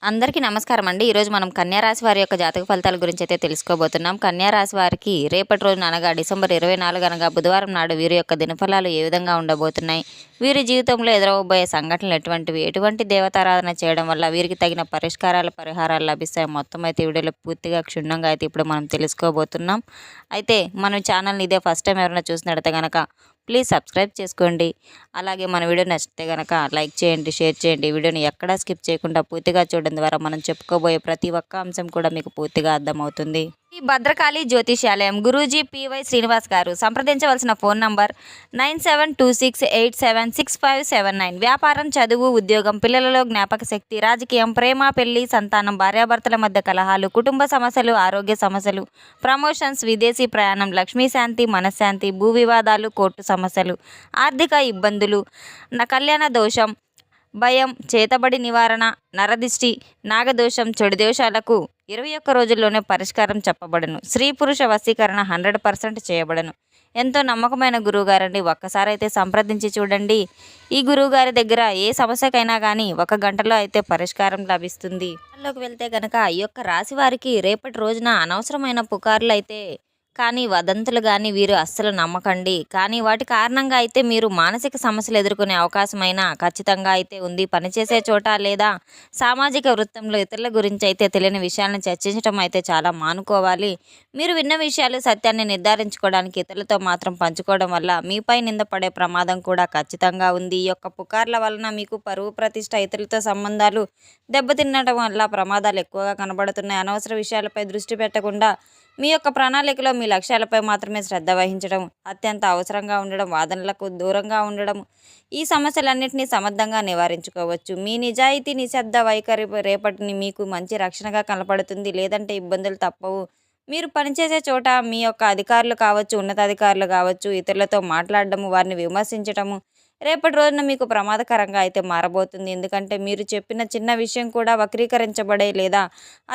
అందరికీ నమస్కారం అండి. ఈరోజు మనం కన్యా రాశి వారి యొక్క జాతక ఫలితాల గురించి అయితే తెలుసుకోబోతున్నాం. కన్యా రాశి వారికి రేపటి రోజున అనగా డిసెంబర్ 24 అనగా బుధవారం నాడు వీరి యొక్క దినఫలాలు ఏ విధంగా ఉండబోతున్నాయి, వీరి జీవితంలో ఎదురవబోయే సంఘటనలు ఎటువంటివి, ఎటువంటి దేవతారాధన చేయడం వల్ల వీరికి తగిన పరిహారాలు లభిస్తాయి, మొత్తం అయితే వీడియోలో పూర్తిగా క్షుణ్ణంగా అయితే ఇప్పుడు మనం తెలుసుకోబోతున్నాం. అయితే మన ఛానల్ని ఇదే ఫస్ట్ టైం ఎవరైనా చూసినట్లయితే కనుక ప్లీజ్ సబ్స్క్రైబ్ చేసుకోండి. అలాగే మన వీడియో నచ్చితే కనుక లైక్ చేయండి, షేర్ చేయండి. వీడియోని ఎక్కడా స్కిప్ చేయకుండా పూర్తిగా చూడడం ద్వారా మనం చెప్పుకోబోయే ప్రతి ఒక్క అంశం కూడా మీకు పూర్తిగా అర్థమవుతుంది. ఈ భద్రకాళి జ్యోతిష్యాలయం గురూజీ పివై శ్రీనివాస్ గారు. సంప్రదించవలసిన ఫోన్ నంబర్ 9726876579. వ్యాపారం, చదువు, ఉద్యోగం, పిల్లలలో జ్ఞాపక శక్తి, రాజకీయం, ప్రేమ, పెళ్లి, సంతానం, భార్యాభర్తల మధ్య కలహాలు, కుటుంబ సమస్యలు, ఆరోగ్య సమస్యలు, ప్రమోషన్స్, విదేశీ ప్రయాణం, లక్ష్మీ శాంతి, మనశ్శాంతి, భూ వివాదాలు, కోర్టు సమస్యలు, ఆర్థిక ఇబ్బందులు, కళ్యాణ దోషం, భయం, చేతబడి నివారణ, నరదిష్టి, నాగదోషం, చెడు దోషాలకు 21 రోజుల్లోనే పరిష్కారం చెప్పబడను. స్త్రీ పురుష వశీకరణ 100% చేయబడను. ఎంతో నమ్మకమైన గురువుగారండి. ఒక్కసారి అయితే సంప్రదించి చూడండి. ఈ గురువుగారి దగ్గర ఏ సమస్యకైనా కానీ 1 గంటలో అయితే పరిష్కారం లభిస్తుంది. లోకి వెళ్తే కనుక ఈ యొక్క రాశి వారికి రేపటి రోజున అనవసరమైన పుకార్లు అయితే కానీ వదంతులు కానీ వీరు అస్సలు నమ్మకండి. కానీ వాటి కారణంగా అయితే మీరు మానసిక సమస్యలు ఎదుర్కొనే అవకాశమైనా ఖచ్చితంగా అయితే ఉంది. పనిచేసే చోట లేదా సామాజిక వృత్తంలో ఇతరుల గురించి అయితే తెలియని విషయాలను చర్చించడం అయితే చాలా మానుకోవాలి. మీరు విన్న విషయాలు సత్యాన్ని నిర్ధారించుకోవడానికి ఇతరులతో మాత్రం పంచుకోవడం వల్ల మీపై నింద పడే ప్రమాదం కూడా ఖచ్చితంగా ఉంది. ఈ యొక్క పుకార్ల వలన మీకు పరువు ప్రతిష్ట, ఇతరులతో సంబంధాలు దెబ్బతినడం వల్ల ప్రమాదాలు ఎక్కువగా కనబడుతున్నాయి. అనవసర విషయాలపై దృష్టి పెట్టకుండా మీ యొక్క ప్రణాళికలో మీ లక్ష్యాలపై మాత్రమే శ్రద్ధ వహించడం అత్యంత అవసరంగా ఉండడం, వాదనలకు దూరంగా ఉండడం ఈ సమస్యలన్నింటినీ సమర్థంగా నివారించుకోవచ్చు. మీ నిజాయితీ, నిశ్శబ్ద వైఖరి రేపటిని మీకు మంచి రక్షణగా కనపడుతుంది. లేదంటే ఇబ్బందులు తప్పవు. మీరు పనిచేసే చోట మీ యొక్క అధికారులు కావచ్చు, ఉన్నతాధికారులు కావచ్చు, ఇతరులతో మాట్లాడడము, వారిని విమర్శించడము రేపటి రోజున మీకు ప్రమాదకరంగా అయితే మారబోతుంది. ఎందుకంటే మీరు చెప్పిన చిన్న విషయం కూడా వక్రీకరించబడే లేదా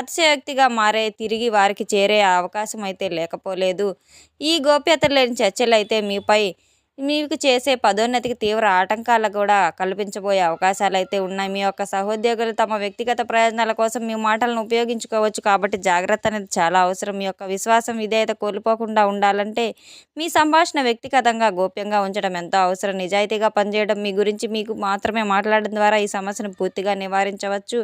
అతిశయోక్తిగా మారే, తిరిగి వారికి చేరే అవకాశం అయితే లేకపోలేదు. ఈ గోప్యత లేని చర్చలు అయితే మీపై మీకు చేసే పదోన్నతికి తీవ్ర ఆటంకాలు కూడా కల్పించబోయే అవకాశాలు అయితే ఉన్నాయి. మీ యొక్క సహోద్యోగులు తమ వ్యక్తిగత ప్రయోజనాల కోసం మీ మాటలను ఉపయోగించుకోవచ్చు. కాబట్టి జాగ్రత్త అనేది చాలా అవసరం. మీ యొక్క విశ్వాసం, విధేయత కోల్పోకుండా ఉండాలంటే మీ సంభాషణ వ్యక్తిగతంగా, గోప్యంగా ఉంచడం ఎంతో అవసరం. నిజాయితీగా పనిచేయడం, మీ గురించి మీకు మాత్రమే మాట్లాడడం ద్వారా ఈ సమస్యను పూర్తిగా నివారించవచ్చు.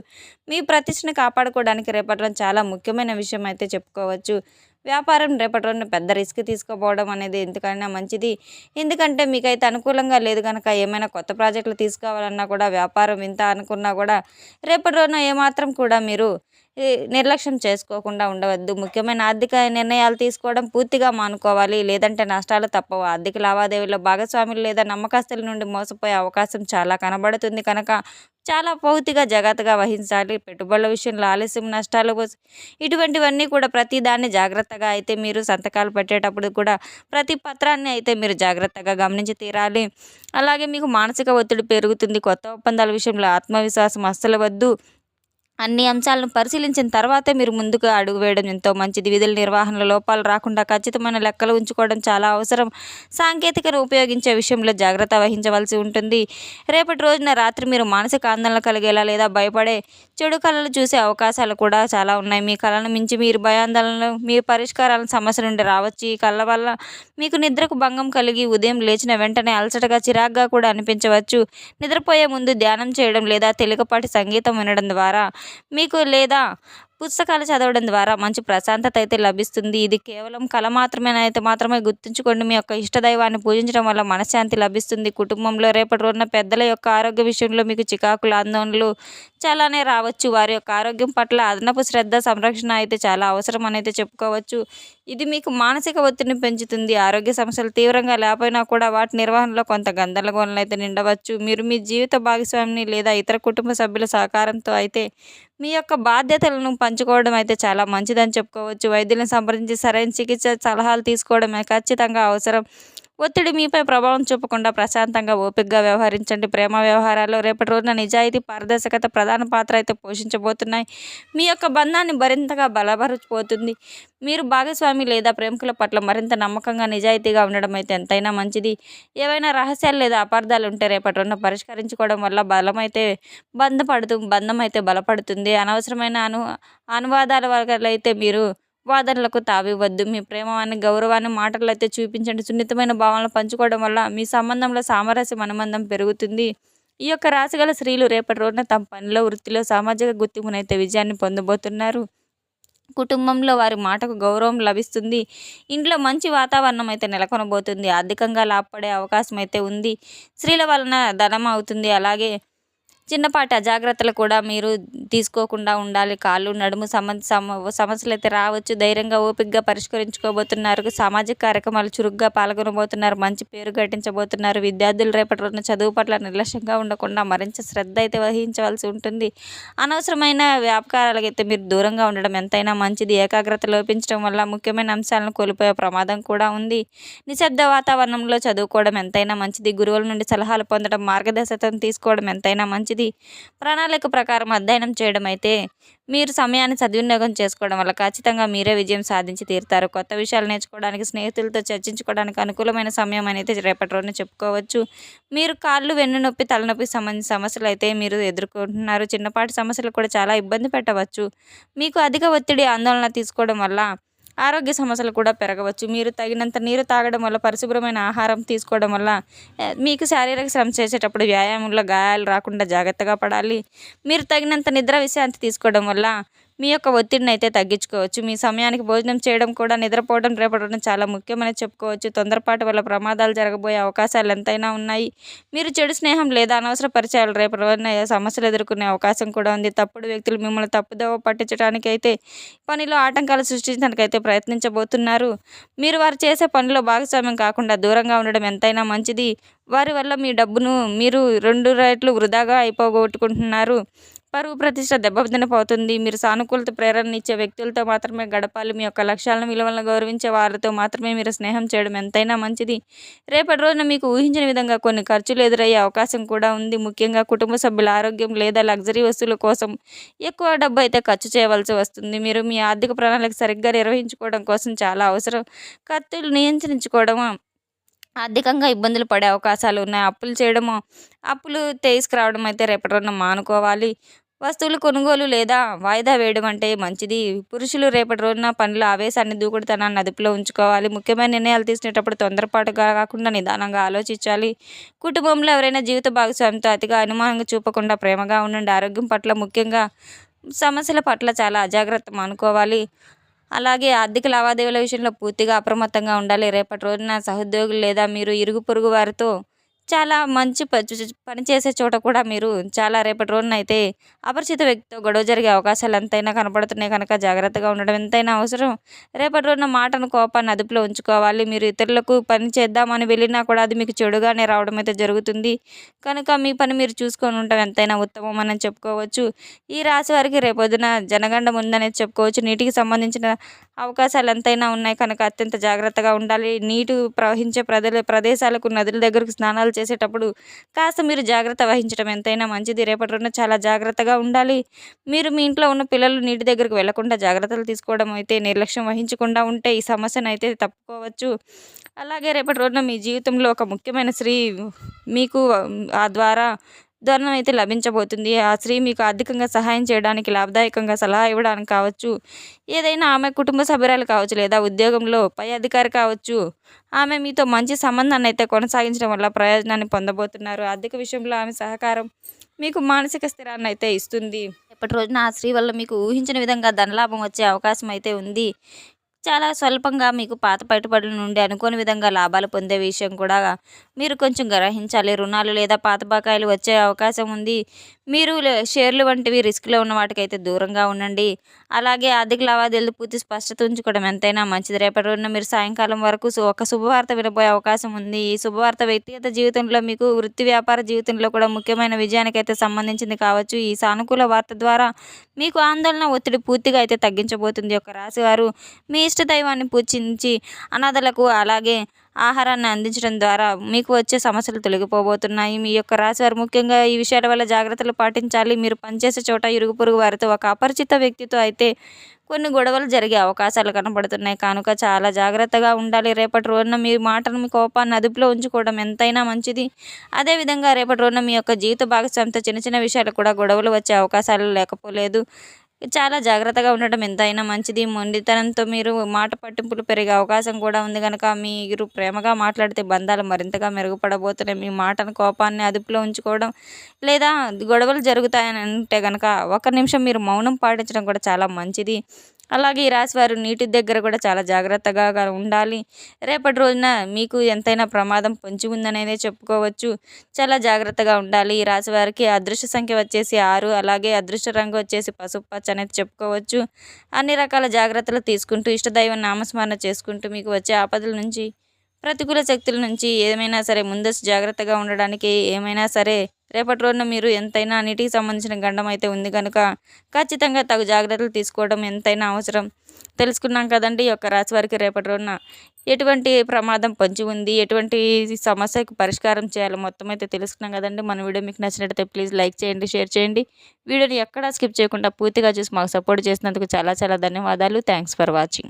మీ ప్రతిష్టను కాపాడుకోవడానికి రేపట్లో చాలా ముఖ్యమైన విషయం అయితే చెప్పుకోవచ్చు. వ్యాపారం రేపటి రోజున పెద్ద రిస్క్ తీసుకోపోవడం అనేది ఎందుకైనా మంచిది. ఎందుకంటే మీకైతే అనుకూలంగా లేదు కనుక ఏమైనా కొత్త ప్రాజెక్టులు తీసుకోవాలన్నా కూడా, వ్యాపారం ఇంత అనుకున్నా కూడా రేపటి రోజున ఏమాత్రం కూడా మీరు నిర్లక్ష్యం చేసుకోకుండా ఉండవద్దు. ముఖ్యమైన ఆర్థిక నిర్ణయాలు తీసుకోవడం పూర్తిగా మానుకోవాలి. లేదంటే నష్టాలు తప్పవు. ఆర్థిక లావాదేవీల్లో భాగస్వాములు లేదా నమ్మకస్తుల నుండి మోసపోయే అవకాశం చాలా కనబడుతుంది కనుక చాలా పూర్తిగా జాగ్రత్తగా వహించాలి. పెట్టుబడుల విషయంలో ఆలస్యం, నష్టాలు ఇటువంటివన్నీ కూడా ప్రతి దాన్ని జాగ్రత్తగా అయితే మీరు సంతకాలు పెట్టేటప్పుడు కూడా ప్రతి పత్రాన్ని అయితే మీరు జాగ్రత్తగా గమనించి తీరాలి. అలాగే మీకు మానసిక ఒత్తిడి పెరుగుతుంది. కొత్త ఒప్పందాల విషయంలో ఆత్మవిశ్వాసం అస్సలు వద్దు. అన్ని అంశాలను పరిశీలించిన తర్వాతే మీరు ముందుకు అడుగు వేయడం ఎంతో మంచిది. విధుల నిర్వహణలో లోపాలు రాకుండా ఖచ్చితమైన లెక్కలు ఉంచుకోవడం చాలా అవసరం. సాంకేతికను ఉపయోగించే విషయంలో జాగ్రత్త వహించవలసి ఉంటుంది. రేపటి రోజున రాత్రి మీరు మానసిక ఆందోళన కలిగేలా లేదా భయపడే చెడు కళలు చూసే అవకాశాలు కూడా చాలా ఉన్నాయి. మీ కళను మించి మీరు భయాందోళనలు, మీ పరిష్కారాలను సమస్య నుండి రావచ్చు. ఈ కళ వల్ల మీకు నిద్రకు భంగం కలిగి ఉదయం లేచిన వెంటనే అలసటగా, చిరాగ్గా కూడా అనిపించవచ్చు. నిద్రపోయే ముందు ధ్యానం చేయడం లేదా తేలికపాటి సంగీతం వినడం ద్వారా మీకు లేదా పుస్తకాలు చదవడం ద్వారా మంచి ప్రశాంతత అయితే లభిస్తుంది. ఇది కేవలం కళ మాత్రమే గుర్తుంచుకోండి. మీ యొక్క ఇష్టదైవాన్ని పూజించడం వల్ల మనశ్శాంతి లభిస్తుంది. కుటుంబంలో రేపటి రోజున పెద్దల యొక్క ఆరోగ్య విషయంలో మీకు చికాకులు, ఆందోళనలు చాలానే రావచ్చు. వారి యొక్క ఆరోగ్యం పట్ల అదనపు శ్రద్ధ, సంరక్షణ అయితే చాలా అవసరం అనేది చెప్పుకోవచ్చు. ఇది మీకు మానసిక ఒత్తిడిని పెంచుతుంది. ఆరోగ్య సమస్యలు తీవ్రంగా లేకపోయినా కూడా వాటి నిర్వహణలో కొంత గందరగోళం అయితే నిండవచ్చు. మీరు మీ జీవిత భాగస్వామిని లేదా ఇతర కుటుంబ సభ్యుల సహకారంతో అయితే మీ యొక్క బాధ్యతలను పంచుకోవడం అయితే చాలా మంచిదని చెప్పుకోవచ్చు. వైద్యులను సంప్రదించి సరైన చికిత్స సలహాలు తీసుకోవడమే ఖచ్చితంగా అవసరం. ఒత్తిడి మీపై ప్రభావం చూపకుండా ప్రశాంతంగా ఓపికగా వ్యవహరించండి. ప్రేమ వ్యవహారాల్లో రేపటి రోజున నిజాయితీ, పారదర్శకత ప్రధాన పాత్ర అయితే పోషించబోతున్నాయి. మీ యొక్క బంధాన్ని మరింతగా బలపరచిపోతుంది. మీరు భాగస్వామి లేదా ప్రేమికుల పట్ల మరింత నమ్మకంగా, నిజాయితీగా ఉండడం అయితే ఎంతైనా మంచిది. ఏవైనా రహస్యాలు లేదా అపార్థాలు ఉంటే రేపటి రోజున పరిష్కరించుకోవడం వల్ల బంధం అయితే బలపడుతుంది. అనవసరమైన అనువాదాల వరకైతే మీరు వాదనలకు తావివ్వద్దు. మీ ప్రేమని, గౌరవాన్ని మాటల్లో అయితే చూపించండి. సున్నితమైన భావనలు పంచుకోవడం వల్ల మీ సంబంధంలో సామరస్యం, అనుబంధం పెరుగుతుంది. ఈ యొక్క రాశిగల స్త్రీలు రేపటి రోజున తమ పనిలో, వృత్తిలో సామాజిక గుర్తింపునైతే విజయాన్ని పొందబోతున్నారు. కుటుంబంలో వారి మాటకు గౌరవం లభిస్తుంది. ఇంట్లో మంచి వాతావరణం అయితే నెలకొనబోతుంది. ఆర్థికంగా లాభపడే అవకాశం అయితే ఉంది. స్త్రీల వలన ధనం అవుతుంది. అలాగే చిన్నపాటి అజాగ్రత్తలు కూడా మీరు తీసుకోకుండా ఉండాలి. కాళ్ళు, నడుము సమస్యలు అయితే రావచ్చు. ధైర్యంగా, ఓపికగా పరిష్కరించుకోబోతున్నారు. సామాజిక కార్యక్రమాలు చురుగ్గా పాల్గొనబోతున్నారు. మంచి పేరు గడించబోతున్నారు. విద్యార్థులు రేపటి రోజున చదువు పట్ల నిర్లక్ష్యంగా ఉండకుండా మరింత శ్రద్ధ అయితే వహించవలసి ఉంటుంది. అనవసరమైన వ్యాపకారాలకు అయితే మీరు దూరంగా ఉండడం ఎంతైనా మంచిది. ఏకాగ్రత లోపించడం వల్ల ముఖ్యమైన అంశాలను కోల్పోయే ప్రమాదం కూడా ఉంది. నిశ్శబ్ద వాతావరణంలో చదువుకోవడం ఎంతైనా మంచిది. గురువుల నుండి సలహాలు పొందడం, మార్గదర్శకత్వం తీసుకోవడం ఎంతైనా మంచిది. ప్రణాళిక ప్రకారం అధ్యయనం చేయడం అయితే మీరు సమయాన్ని సద్వినియోగం చేసుకోవడం వల్ల ఖచ్చితంగా మీరే విజయం సాధించి తీరుతారు. కొత్త విషయాలు నేర్చుకోవడానికి, స్నేహితులతో చర్చించుకోవడానికి అనుకూలమైన సమయం అనేది రేపటి రోజున చెప్పుకోవచ్చు. మీరు కాళ్ళు, వెన్నునొప్పి, తలనొప్పికి సంబంధించిన సమస్యలు అయితే మీరు ఎదుర్కొంటున్నారు. చిన్నపాటి సమస్యలు కూడా చాలా ఇబ్బంది పెట్టవచ్చు. మీకు అధిక ఒత్తిడి, ఆందోళన తీసుకోవడం వల్ల ఆరోగ్య సమస్యలు కూడా పెరగవచ్చు. మీరు తగినంత నీరు తాగడం వల్ల, పరిశుభ్రమైన ఆహారం తీసుకోవడం వల్ల మీకు శారీరక శ్రమ చేసేటప్పుడు వ్యాయామంలో గాయాలు రాకుండా జాగ్రత్తగా పడాలి. మీరు తగినంత నిద్ర, విశ్రాంతి తీసుకోవడం వల్ల మీ యొక్క ఒత్తిడిని అయితే తగ్గించుకోవచ్చు. మీ సమయానికి భోజనం చేయడం కూడా, నిద్రపోవడం రేపటి రోజున చాలా ముఖ్యమని చెప్పుకోవచ్చు. తొందరపాటు వల్ల ప్రమాదాలు జరగబోయే అవకాశాలు ఎంతైనా ఉన్నాయి. మీరు చెడు స్నేహం లేదా అనవసర పరిచయాలు రేపటి రోజున సమస్యలు ఎదుర్కొనే అవకాశం కూడా ఉంది. తప్పుడు వ్యక్తులు మిమ్మల్ని తప్పుదోవ పట్టించడానికి అయితే, పనిలో ఆటంకాలు సృష్టించడానికి అయితే ప్రయత్నించబోతున్నారు. మీరు వారు చేసే పనిలో భాగస్వామ్యం కాకుండా దూరంగా ఉండడం ఎంతైనా మంచిది. వారి వల్ల మీ డబ్బును మీరు 2 రెట్లు వృధాగా అయిపోగొట్టుకుంటున్నారు. పరువు ప్రతిష్ట దెబ్బతినపోతుంది. మీరు సానుకూలత, ప్రేరణ ఇచ్చే వ్యక్తులతో మాత్రమే గడపాలి. మీ యొక్క లక్ష్యాలను, విలువలను గౌరవించే వారితో మాత్రమే మీరు స్నేహం చేయడం ఎంతైనా మంచిది. రేపటి రోజున మీకు ఊహించిన విధంగా కొన్ని ఖర్చులు ఎదురయ్యే అవకాశం కూడా ఉంది. ముఖ్యంగా కుటుంబ సభ్యుల ఆరోగ్యం లేదా లగ్జరీ వస్తువుల కోసం ఎక్కువ డబ్బు అయితే ఖర్చు చేయవలసి వస్తుంది. మీరు మీ ఆర్థిక ప్రణాళిక సరిగ్గా నిర్వహించుకోవడం కోసం చాలా అవసరం. ఖర్చులు నియంత్రించుకోవడం, ఆర్థికంగా ఇబ్బందులు పడే అవకాశాలు ఉన్నాయి. అప్పులు తీసుకురావడం అయితే రేపటి రోజున మానుకోవాలి. వస్తువులు కొనుగోలు లేదా వాయిదా వేయడం అంటే మంచిది. పురుషులు రేపటి రోజున పనిలో ఆవేశాన్ని, దూకుడుతనాన్ని అదుపులో ఉంచుకోవాలి. ముఖ్యమైన నిర్ణయాలు తీసుకునేటప్పుడు తొందరపాటుగా కాకుండా నిదానంగా ఆలోచించాలి. కుటుంబంలో ఎవరైనా జీవిత భాగస్వామితో అతిగా అనుమానంగా చూపకుండా ప్రేమగా ఉండండి. ఆరోగ్యం పట్ల, ముఖ్యంగా సమస్యల పట్ల చాలా అజాగ్రత్త మానుకోవాలి. అలాగే ఆర్థిక లావాదేవీల విషయంలో పూర్తిగా అప్రమత్తంగా ఉండాలి. రేపటి రోజున సహోద్యోగులు లేదా మీరు ఇరుగు పొరుగు వారితో చాలా మంచి పని చేసే చోట కూడా మీరు చాలా రేపటి రోజున అయితే అపరిచిత వ్యక్తితో గొడవ జరిగే అవకాశాలు ఎంతైనా కనపడుతున్నాయి కనుక జాగ్రత్తగా ఉండడం ఎంతైనా అవసరం. రేపటి రోజున మాటను, కోపాన్ని అదుపులో ఉంచుకోవాలి. మీరు ఇతరులకు పని చేద్దామని వెళ్ళినా కూడా అది మీకు చెడుగానే రావడం అయితే జరుగుతుంది. కనుక మీ పని మీరు చూసుకొని ఉండటం ఎంతైనా ఉత్తమం అని చెప్పుకోవచ్చు. ఈ రాశి వారికి రేపొద్దున జనగండం ఉందనేది చెప్పుకోవచ్చు. నీటికి సంబంధించిన అవకాశాలు ఎంతైనా ఉన్నాయి కనుక అత్యంత జాగ్రత్తగా ఉండాలి. నీరు ప్రవహించే ప్రదేశాలకు, నదుల దగ్గరకు స్నానాలు చేసేటప్పుడు కాస్త మీరు జాగ్రత్త వహించడం ఎంతైనా మంచిది. రేపటి రోజున చాలా జాగ్రత్తగా ఉండాలి. మీరు మీ ఇంట్లో ఉన్న పిల్లలు నీటి దగ్గరకు వెళ్లకుండా జాగ్రత్తలు తీసుకోవడం అయితే, నిర్లక్ష్యం వహించకుండా ఉంటే ఈ సమస్యను అయితే తప్పుకోవచ్చు. అలాగే రేపటి రోజున మీ జీవితంలో ఒక ముఖ్యమైన స్త్రీ మీకు ఆ ద్వారా ధనం అయితే లభించబోతుంది. ఆ స్త్రీ మీకు ఆర్థికంగా సహాయం చేయడానికి, లాభదాయకంగా సలహా ఇవ్వడానికి కావచ్చు. ఏదైనా ఆమె కుటుంబ సభ్యురాలు కావచ్చు లేదా ఉద్యోగంలో పై అధికారి కావచ్చు. ఆమె మీతో మంచి సంబంధాన్ని అయితే కొనసాగించడం వల్ల ప్రయోజనాన్ని పొందబోతున్నారు. ఆర్థిక విషయంలో ఆమె సహకారం మీకు మానసిక స్థిరాన్ని అయితే ఇస్తుంది. రేపటి రోజున ఆ స్త్రీ వల్ల మీకు ఊహించిన విధంగా ధనలాభం వచ్చే అవకాశం అయితే ఉంది. చాలా స్వల్పంగా మీకు పాత పెట్టుబడుల నుండి అనుకోని విధంగా లాభాలు పొందే విషయం కూడా మీరు కొంచెం గ్రహించాలి. రుణాలు లేదా పాత బకాయిలు వచ్చే అవకాశం ఉంది. మీరు షేర్లు వంటివి రిస్క్లో ఉన్న వాటికైతే దూరంగా ఉండండి. అలాగే ఆర్థిక లావాదేవీలు పూర్తి స్పష్టత ఉంచుకోవడం ఎంతైనా మంచిది. రేపటి రోజున మీరు సాయంకాలం వరకు ఒక శుభవార్త వినబోయే అవకాశం ఉంది. ఈ శుభవార్త వ్యక్తిగత జీవితంలో, మీకు వృత్తి వ్యాపార జీవితంలో కూడా ముఖ్యమైన విజయానికైతే సంబంధించింది కావచ్చు. ఈ సానుకూల వార్త ద్వారా మీకు ఆందోళన, ఒత్తిడి పూర్తిగా అయితే తగ్గించబోతుంది. ఒక రాశివారు మీ ఇష్ట దైవాన్ని పూజించి అనాథలకు, అలాగే ఆహారాన్ని అందించడం ద్వారా మీకు వచ్చే సమస్యలు తొలగిపోబోతున్నాయి. మీ యొక్క రాశివారు ముఖ్యంగా ఈ విషయాల వల్ల జాగ్రత్తలు పాటించాలి. మీరు పనిచేసే చోట ఇరుగు పొరుగు వారితో ఒక అపరిచిత వ్యక్తితో అయితే కొన్ని గొడవలు జరిగే అవకాశాలు కనపడుతున్నాయి కనుక చాలా జాగ్రత్తగా ఉండాలి. రేపటి రోజున మీ మాటను, మీ కోపాన్ని అదుపులో ఉంచుకోవడం ఎంతైనా మంచిది. అదేవిధంగా రేపటి రోజున మీ యొక్క జీవిత భాగస్వామితో చిన్న చిన్న విషయాలు కూడా గొడవలు వచ్చే అవకాశాలు లేకపోలేదు. చాలా జాగ్రత్తగా ఉండటం ఎంతైనా మంచిది. మొండితనంతో మీరు మాట పట్టింపులు పెరిగే అవకాశం కూడా ఉంది కనుక మీరు ప్రేమగా మాట్లాడితే బంధాలు మరింతగా మెరుగుపడబోతున్నాయి. మీ మాటను, కోపాన్ని అదుపులో ఉంచుకోవడం లేదా గొడవలు జరుగుతాయని అంటే కనుక ఒక నిమిషం మీరు మౌనం పాటించడం కూడా చాలా మంచిది. అలాగే ఈ రాశివారు నీటి దగ్గర కూడా చాలా జాగ్రత్తగా ఉండాలి. రేపటి రోజున మీకు ఎంతైనా ప్రమాదం పొంచి ఉందనేదే చెప్పుకోవచ్చు. చాలా జాగ్రత్తగా ఉండాలి. ఈ రాశివారికి అదృష్ట సంఖ్య వచ్చేసి 6, అలాగే అదృష్ట రంగు వచ్చేసి పసుపు పచ్చ అనేది చెప్పుకోవచ్చు. అన్ని రకాల జాగ్రత్తలు తీసుకుంటూ ఇష్టదైవం నామస్మరణ చేసుకుంటూ మీకు వచ్చే ఆపదల నుంచి, ప్రతికూల శక్తుల నుంచి ఏమైనా సరే ముందస్తు జాగ్రత్తగా ఉండడానికి ఏమైనా సరే రేపటి రోజున మీరు ఎంతైనా నీటికి సంబంధించిన గండం అయితే ఉంది కనుక ఖచ్చితంగా తగు జాగ్రత్తలు తీసుకోవడం ఎంతైనా అవసరం. తెలుసుకున్నాం కదండి ఈ యొక్క రాశి వారికి రేపటి రోజున ఎటువంటి ప్రమాదం పొంచి ఉంది, ఎటువంటి సమస్యకు పరిష్కారం చేయాలో మొత్తం అయితే తెలుసుకున్నాం కదండి. మన వీడియో మీకు నచ్చినట్లయితే ప్లీజ్ లైక్ చేయండి, షేర్ చేయండి. వీడియోని ఎక్కడా స్కిప్ చేయకుండా పూర్తిగా చూసి మాకు సపోర్ట్ చేసినందుకు చాలా చాలా ధన్యవాదాలు. Thanks for watching.